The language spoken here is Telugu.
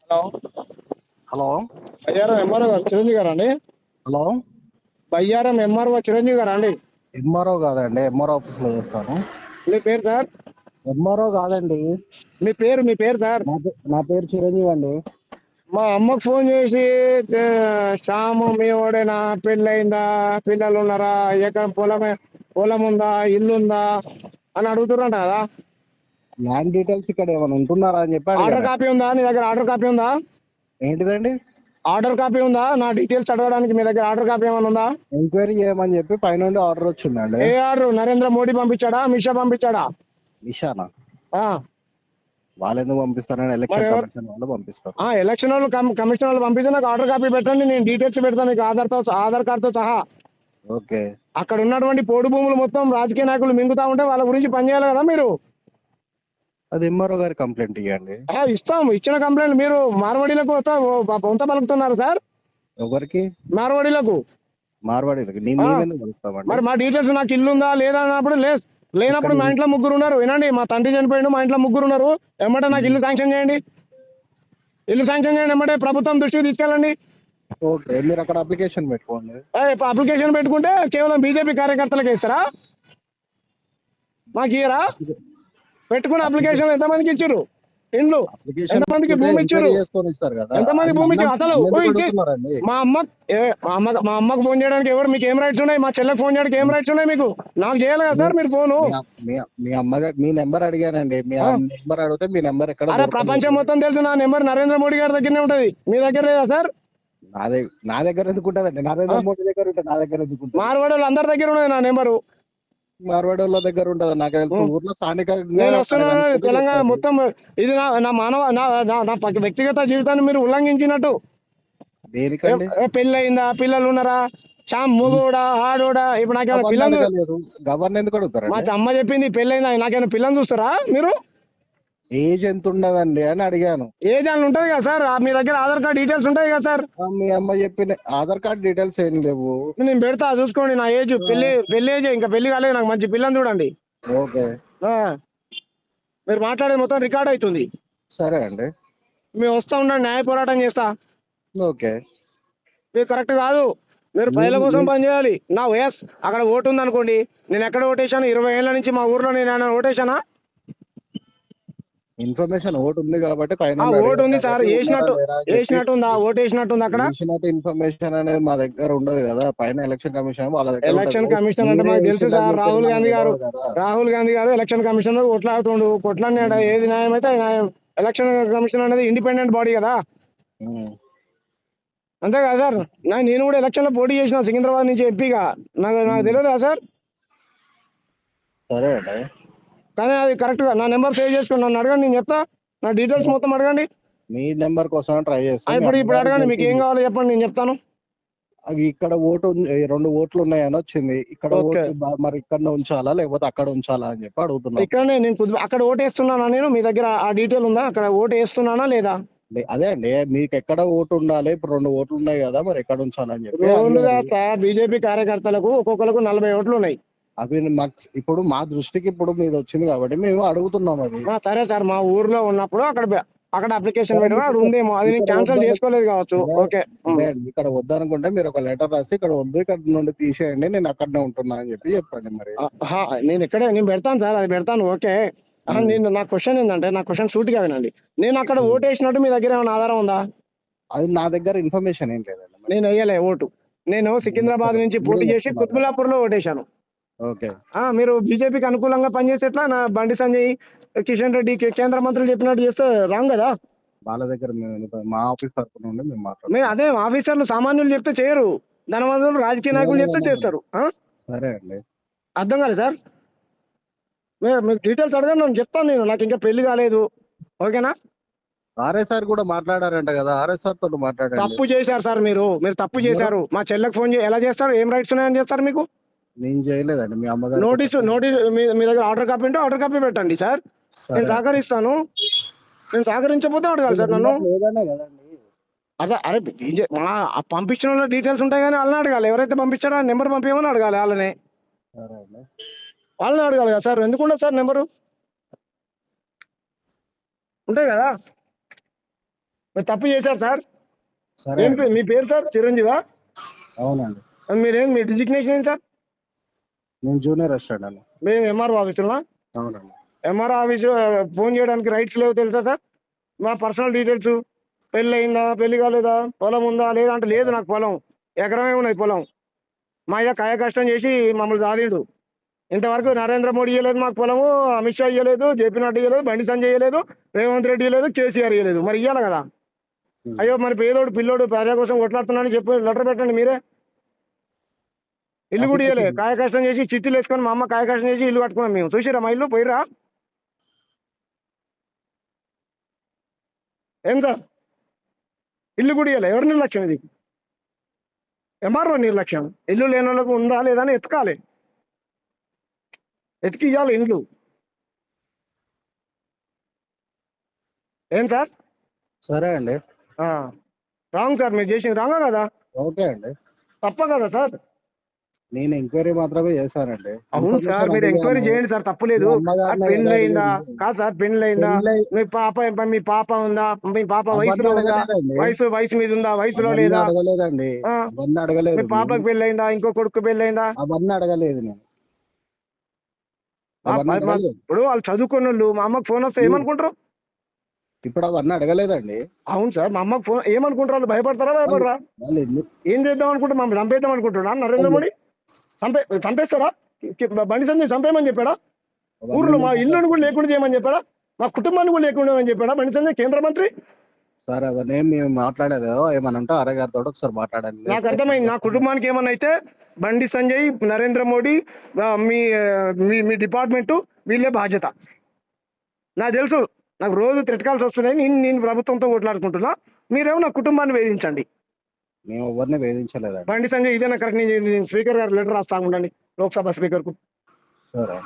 హలో. హలో బయ్యారం ఎంఆర్ఓ గారు చిరంజీవి గారా అండి? హలో బయ్యారం ఎంఆర్ఓ చిరంజీవి గారా అండి? ఎంఆర్ఓ కాదండి, ఎంఆర్ఓ ఆఫీస్ లో చేస్తాను. మీ పేరు సార్? ఎంఆర్ఓ కాదండి. మీ పేరు సార్? నా పేరు చిరంజీవి అండి. మా అమ్మకు ఫోన్ చేసి శ్యాము మీ వాడేనా, పెళ్ళయిందా, పిల్లలు ఉన్నారా, ఎకరం పొలం ఉందా, ఇల్లు ఉందా అని అడుగుతున్నారంట కదా. ల్యాండ్ డీటెయిల్స్ ఇక్కడ ఏమైనా ఉంటున్నారా అని చెప్పి ఆర్డర్ అడిగాను. కాపీ ఉందా నీ దగ్గర? ఆర్డర్ కాపీ ఉందా? ఏంటిదండి? ఆర్డర్ కాపీ ఉందా? నా డీటెయిల్స్ అడగడానికి మీ దగ్గర ఆర్డర్ కాపీ ఏమైనా ఉందా? ఎంక్వైరీ చేయమని చెప్పి పైనుండి ఆర్డర్ వచ్చిందండి. ఏ ఆర్డర్? నరేంద్ర మోడీ పంపించాడా, మిషా పంపించాడా? నిషానా? ఆ, వాళ్ళు ఎందుకు పంపిస్తారని మరి ఎలక్షన్ ఎవరు? కమిషన్ వాళ్ళు పంపిస్తారు. ఎలక్షన్ వాళ్ళు కమిషన్ వాళ్ళు పంపిస్తే నాకు ఆర్డర్ కాపీ పెట్టండి, నేను డీటెయిల్స్ పెడతాను మీకు ఆధార్ కార్డుతో సహా. ఓకే. అక్కడ ఉన్నటువంటి పోడు భూములు మొత్తం రాజకీయ నాయకులు మింగుతా ఉంటే వాళ్ళ గురించి పనిచేయాలి కదా మీరు. అది ఎంఆర్ఓ గారి కంప్లైంట్ ఇవ్వండి. ఇస్తాం, ఇచ్చిన కంప్లైంట్ మీరు మార్వాడీలకు వంత పలుకుతున్నారు సార్. ఎవరికి? మార్వాడీలకు. మార్వాడీలకి ఆ, మేమెందుకు కలుస్తామండి? మరి మా డీటెయిల్స్ నాకు ఇల్లు ఉందా లేదా అన్నప్పుడు లేనప్పుడు ఎక్కడ? మా ఇంట్లో ముగ్గురు ఉన్నారు వినండి, మా తండ్రి చనిపోయిండు, మా ఇంట్లో ముగ్గురు ఉన్నారు. ఎమ్మటే నాకు ఇల్లు శాంక్షన్ చేయండి, ఇల్లు శాంక్షన్ చేయండి, ఎమ్మటే ప్రభుత్వం దృష్టికి తీసుకెళ్ళండి. ఓకే, మీరు అక్కడ అప్లికేషన్ పెట్టుకోండి. ఇప్పుడు అప్లికేషన్ పెట్టుకుంటే కేవలం బీజేపీ కార్యకర్తలకే ఇస్తారా? మాకు ఇయ్యరా? పెట్టుకున్న అప్లికేషన్ ఎంతమందికి ఇచ్చారు? ఇండ్లు అప్లికేషన్ ఎంతమందికి పెట్టుకుంటే భూమి ఇచ్చారు? ఎంక్వైరీ చేసుకొని ఇస్తారు కదా. ఎంతమంది అది భూమి ఇచ్చారు అసలు? నన్ను ఎందుకు అడుగుతున్నారండి? మా అమ్మకు ఫోన్ చేయడానికి ఎవరు? మీకు ఏం రైట్స్ ఉన్నాయి? మా చెల్లెకి ఫోన్ చేయడానికి ఏం రైట్స్ ఉన్నాయి మీకు? నాకు చేయాలి కదా సార్ మీరు ఫోను. మీ అమ్మగారు మీ నెంబర్ అడిగానండి. మీ నెంబర్ అడిగితే మీ నెంబర్ ఎక్కడ అరే ప్రపంచం దొరకలేదు. మొత్తం తెలుసు నా నెంబర్ నరేంద్ర మోడీ గారి దగ్గరనే ఉంటది, మీ దగ్గర లేదా సార్? నా దగ్గర ఎందుకు ఉంటదండి? నరేంద్ర మోడీ దగ్గర ఉంటే నా దగ్గర ఎందుకు ఉంటుంది? మార్వాడి వాళ్ళు అందరి దగ్గర ఉన్నది నా నెంబరు. మార్వాడి వాళ్ళ దగ్గర ఉంటది నాకు తెలుసు. ఊర్లో స్థానికంగా నేను అక్కడ వస్తున్నాను కనుక్కుంటే తెలంగాణ చెప్తారు. మొత్తం. ఇది నా నా మానవ నా నా నా వ్యక్తిగత జీవితాన్ని మీరు ఉల్లంఘించినట్టు. దేనికండి? పెళ్ళి అయిందా, పిల్లలు ఉన్నారా, మూగోడా ఆడోడా? ఇప్పుడు నాకేమైనా గవర్నర్ పిల్లలు? అడగలేదు. గవర్నర్ ఎందుకు మా అడుగుతారండి? అమ్మ చెప్పింది పెళ్ళి అయిందా, నాకేమైనా పిల్లలు చూస్తారా మీరు? ఏజ్ ఎంత ఉండదండి అని అడిగాను. ఏజ్ అని ఉంటది కదా సార్, మీ దగ్గర ఆధార్ కార్డ్ డీటెయిల్స్ ఉంటాయి కదా సార్. మీ అమ్మ చెప్పిన ఆధార్ కార్డ్ డీటెయిల్స్ ఏం లేవు. నేను పెడతా చూసుకోండి, నా ఏజ్ పెళ్లి ఏజ్ ఇంకా పెళ్లి కాలేదు, నాకు మంచి పిల్లని చూడండి. ఓకే, ఆ, మీరు మాట్లాడేది మొత్తం రికార్డ్ అవుతుంది. సరే అండి. మేము వస్తా ఉండండి, న్యాయ పోరాటం చేస్తా. ఓకే. మీరు కరెక్ట్ కాదు, మీరు ప్రజల కోసం పనిచేయాలి. నా ఎస్ అక్కడ ఓటు ఉంది అనుకోండి, నేను ఎక్కడ ఓటేశాను? 20 ఏళ్ల నుంచి మా ఊర్లో నేను ఓటేశానా? ఇన్ఫర్మేషన్ ఓటు ఉంది కాబట్టి పైన ఓటు ఉంది సార్, ఉన్నారా లేరా అని చెప్పి. వేసినట్టుందా? ఓటు వేసినట్టుంది అక్కడ? వేసినట్టు ఇన్ఫర్మేషన్ అనేది మా దగ్గర ఉండదు కదా. పైన ఎలక్షన్ కమిషన్ వాళ్ళ దగ్గర ఉంటది. ఎలక్షన్ కమిషన్ అంటే మీరే మాకు తెలుసు వేసిండ్రు అని సార్. చెప్పేది రాహుల్ మనకు గాంధీ గారు తెలియదు కదా. ఎలక్షన్ కమిషన్ కొట్లాడుతుండు, కొట్లాడినాడు. ఏది న్యాయం అయితే అది న్యాయం. ఎలక్షన్ కమిషన్ అనేది ఇండిపెండెంట్ బాడీ కదా, ఉమ్. అంతే కదా సార్? నేను కూడా ఎలక్షన్ లో పోటీ చేసిన సికింద్రాబాద్ నుంచి ఎంపీగా. నాకు తెలియదు కదా సార్. సరే అండి. కానీ అది కరెక్ట్ గా నా నెంబర్ సేవ్ చేసుకోండి, నన్ను అడగండి, నేను చెప్తా. నా డీటెయిల్స్ మొత్తం అడగండి. మీ నెంబర్ కోసం ట్రై చేస్తాం. మీ ఇప్పుడు అమ్మగారు అడగండి, మీకు ఏం దొరికింది. కావాలో చెప్పండి, నేను చెప్తాను. ఇక్కడ ఓటు 2 ఓట్లు ఉన్నాయని వచ్చింది. ఇక్కడ ఓకే, ఓటు మరి ఇక్కడ ఉంచాలా లేకపోతే అక్కడ ఉంచాలా అని చెప్పి అడుగుతున్నాం. ఇక్కడనే నేను అక్కడ ఓటు వేస్తున్నానా? నేను మీ దగ్గర ఆ డీటెయిల్ ఉందా? అక్కడ ఓటు వేస్తున్నానా లేదా? అదే అండి, మీకు ఎక్కడ ఓటు ఉండాలి? ఇప్పుడు 2 ఓట్లు ఉన్నాయి కదా, మరి ఎక్కడ ఉంచాలని చెప్పి రోలుగా అడిగారు. సార్, బీజేపీ కార్యకర్తలకు ఒక్కొక్కరికి 40 ఓట్లు ఉన్నాయి. అవి మాకు ఇప్పుడు మా దృష్టికి ఇప్పుడు మీద వచ్చింది కాబట్టి మేము అడుగుతున్నాం అది. సరే సార్, మా ఊర్లో ఉన్నప్పుడు అక్కడ అప్లికేషన్ సరే, పెట్టినా మీకు అది ఉందేమో, అది నేను ఇక్కడ క్యాన్సిల్ వద్దని చేసుకోలేదు కావచ్చు. సరే ఓకే. సరే అండి, ఇక్కడ వద్దనుకుంటే మీరు ఒక లెటర్ రాసి ఇక్కడ వద్దు, ఇక్కడ నుండి తీసేయండి, నేను అక్కడనే ఉంటున్నా అని చెప్పి చెప్పండి మరి. నేను పెడతాను సార్, అది పెడతాను. ఓకే. నా క్వశ్చన్ ఏంటంటే, నా క్వశ్చన్ సూటిగా వినండి. నేను అక్కడ ఓటు వేసినట్టు మీ దగ్గర ఏమైనా ఆధారం ఉందా? అది నా దగ్గర ఇన్ఫర్మేషన్ ఏం లేదండి. నేను వేయలే ఓటు. నేను సికింద్రాబాద్ నుంచి మీరే పోటీ చేసి చెప్తున్నారు కదా. కుత్బుల్లాపూర్ లో ఓటేశాను. ఓకే. మీరు బీజేపీకి అనుకూలంగా పనిచేస్తే ఎట్లా? నా బండి సంజయ్, కిషన్ రెడ్డి, కేంద్ర మంత్రులు చెప్పినట్టు చేస్తే రాంగ్ కదా. వాళ్ళ దగ్గర మా ఆఫీస్ తరఫు నుండి మేము మాట్లాడుతున్నాం. అదే ఆఫీసర్లు సామాన్యులు చెప్తే చేయరు, ధనవంతులు రాజకీయ నాయకులు చెప్తే చేస్తారు. సరే అండి. అర్థం కాలేదు సార్. మీరు డీటెయిల్స్ అడగండి, నేను చెప్తాను. నాకు ఇంకా పెళ్లి కాలేదు. ఓకేనా? ఆర్ఎస్ఆర్ కూడా మాట్లాడారంట కదా, ఆర్ఎస్ఆర్ తోటి మాట్లాడండి. తప్పు చేశారు సార్, మీరు తప్పు చేశారు. మా చెల్లెకి ఫోన్ ఎలా చేస్తారు? ఏం రైట్స్ ఉన్నాయని చేస్తారు మీకు? నేను చేయలేదండి, మీ అమ్మగారు. నోటీస్ మీ దగ్గర ఆర్డర్ కాపీ ఉంటే ఆర్డర్ కాపీ పెట్టండి సార్, నేను సహకరిస్తాను. నేను సహకరించకపోతే అడగాలి సార్ నన్ను. లేదనే కదండి. అరే పంపించిన వాళ్ళ డీటెయిల్స్ ఉంటాయి కానీ వాళ్ళని అడగాలి. ఎవరైతే పంపించాడో ఆ నెంబర్ పంపించమని అడగాలి వాళ్ళని. సరే అండి. వాళ్ళని అడగాలి కదా సార్. ఎందుకుండదు sir number? ఉంటాయి కదా. మీరు తప్పు చేశారు సార్. సరే ఏం అండి. మీ పేరు సార్? చిరంజీవా? అవునండి. మీరేం మీ డిజిగ్నేషన్ ఏంటి సార్? నేను జూనియర్ అసిస్టెంట్ అండి. మేము ఎంఆర్ఓ ఆఫీసులో. అవునండి. ఎంఆర్ఓ ఆఫీసు ఫోన్ చేయడానికి రైట్స్ లేవు తెలుసా సార్? మా పర్సనల్ డీటెయిల్స్, పెళ్ళి అయిందా, పెళ్లి కాలేదా, పొలం ఉందా లేదా అంటే లేదు నాకు పొలం, ఎకరమే ఉన్నది పొలం. మా అయ్య కాయ కష్టం చేసి మమ్మల్ని సాధిండు. ఇంతవరకు నరేంద్ర మోడీ ఇవ్వలేదు మాకు పొలము, అమిత్ షా ఇవ్వలేదు, జేపీ నడ్డా ఇవ్వలేదు, బండి సంజయ్ ఇవ్వలేదు, రేవంత్ రెడ్డి ఇవ్వలేదు, కేసీఆర్ ఇవ్వలేదు. మరి ఇవ్వాలి కదా. ఉమ్. అయ్యో మరి పేదోడు పిల్లోడు ప్రజల కోసం కొట్లాడుతున్నానని చెప్పి లెటర్ పెట్టండి మీరే. ఇల్లు కూడా ఇవ్వలే, అప్లికేషన్ కాయ కష్టం చేసి చిట్టీలు వేసుకొని మా అమ్మ కాయ కష్టం చేసి ఇల్లు కట్టుకున్నాం మేము. చూసిరా మా ఇల్లు? పోయిరా ఏం సార్? ఇల్లు కూడా ఇవ్వలే. ఎవరి నిర్లక్ష్యం ఇది? ఎంఆర్ఓ నిర్లక్ష్యం. ఇల్లు లేని వాళ్ళకు ఉందా లేదా అని ఎతకాలి, ఎతికి ఇవ్వాలి ఇండ్లు. ఏం సార్? సరే అండి. రాంగ్ సార్, మీరు చేసింది రాంగా కదా, ఓకే అండి. తప్ప కదా సార్? నేను ఎంక్వైరీ మాత్రమే చేశానండి. అవును సార్, ఇన్ఫర్మేషన్ మీరు ఎంక్వైరీ అడిగాను. చేయండి సార్, తప్పులేదు. మీ అమ్మగారినే పెళ్ళి కదా అయిందా? అడిగింది. కాదు సార్, పెళ్ళి అయిందా? పెళ్ళై మీ పాప ఉందా? మీ పాప అవన్నీ వయసులో ఉందా? అడగలేదండి. వయసు మీద ఉందా? వయసులో అవన్నీ లేదా? అడగలేదండి. ఆ, అవన్నీ మీ అడగలేదు పాపకి పెళ్ళి అయిందా? ఇంకో కొడుకు పెళ్ళి అయిందా? అవన్నీ అడగలేదు నేను. అవన్నీ అడగలేదు. ఇప్పుడు వాళ్ళు చదువుకున్న వాళ్ళు, మా అమ్మకి ఫోన్ వస్తే ఈ- ఏమనుకుంటారు? ఇప్పుడు అవన్నీ అడగలేదండి. అవును సార్, మా అమ్మకి ఫోన్ ఏమనుకుంటారు? వాళ్ళు భయపడతారా వాళ్ళు భయపడరా? వాళ్ళు ఎందుకు ఏం చేద్దాం అనుకుంటారు? మమ్మల్ని చంపేద్దాం అనుకుంటున్నా నరేంద్ర వాళ్ళు మోడీ? చంపేస్తారా? బండి సంజయ్ చంపేయమని చెప్పాడా? అవన్నీ ఊర్లో మా ఎందుకు ఇల్లుని కూడా మాట్లాడుతున్నారు? లేకుండా చేయమని చెప్పాడా? మా కుటుంబాన్ని కూడా లేకుండా చేయమని చెప్పాడా బండి సంజయ్ కేంద్ర మంత్రి? సార్ అవన్నీ ఏం మేము మాట్లాడేదో ఏమన్నా ఉంటే అరే గారితో ఒకసారి మాట్లాడండి. నాకు లేకపోతే అర్థమైంది. నా కుటుంబానికి ఏమన్నా అయితే బండి సంజయ్, నరేంద్ర మోడీ, మీ మీ మీ డిపార్ట్మెంట్ వీళ్ళే బాధ్యత. నాకు తెలుసు, నాకు రోజు తిరకాల్సి వస్తున్నాయి. నేను ప్రభుత్వంతో కొట్లాడుకుంటున్నా. మీరేమో నా కుటుంబాన్ని వేధించండి. మేము ఎవరిని వేధించలేదండి. బండి సంజయ్ ఇదేనా కరెక్ట్? నేను స్పీకర్ గారు లెటర్ రాస్తా ఉండండి, లోక్సభ స్పీకర్ కు. సరే.